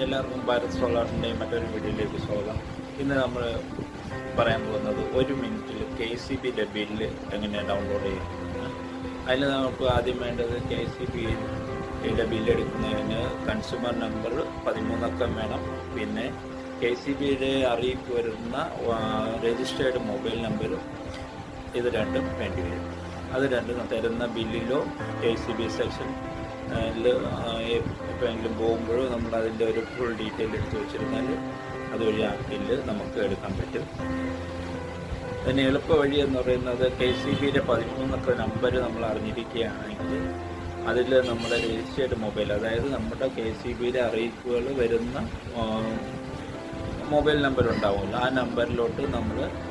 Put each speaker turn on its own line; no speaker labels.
എല്ലാവർക്കും ഭാരത് സോളാറിൻ്റെയും മറ്റൊരു വീഡിയോയിലേക്ക് സ്വാഗതം. ഇന്ന് നമ്മൾ പറയാൻ പോകുന്നത് 1 മിനിറ്റിൽ KCBയുടെ ബില്ല് എങ്ങനെയാണ് ഡൗൺലോഡ് ചെയ്യുന്നത്. അതിൽ നമുക്ക് ആദ്യം വേണ്ടത് KCBയുടെ ബില്ലെടുക്കുന്നതിന് കൺസ്യൂമർ നമ്പർ 13 അക്കം വേണം. പിന്നെ KCBയുടെ അറിയിപ്പ് വരുന്ന രജിസ്റ്റേർഡ് മൊബൈൽ നമ്പർ, ഇത് രണ്ടും വേണ്ടി വരും. അത് രണ്ടും തരുന്ന ബില്ലിലോ KCB സെക്ഷൻ എപ്പോഴെങ്കിലും പോകുമ്പോഴോ നമ്മൾ അതിൻ്റെ ഒരു ഫുൾ ഡീറ്റെയിൽ എടുത്ത് വെച്ചിരുന്നാൽ അതുവഴി ആ ബില്ല് നമുക്ക് എടുക്കാൻ പറ്റും. അതിന് എളുപ്പ വഴി എന്ന് പറയുന്നത് KCBയുടെ 13 അക്ക നമ്പർ നമ്മൾ അറിഞ്ഞിരിക്കുകയാണെങ്കിൽ അതിൽ നമ്മുടെ രജിസ്റ്റേർഡ് മൊബൈൽ, അതായത് നമ്മുടെ KCBയുടെ അറിയിപ്പുകൾ വരുന്ന മൊബൈൽ നമ്പർ ഉണ്ടാവുമല്ലോ, ആ നമ്പറിലോട്ട് നമ്മൾ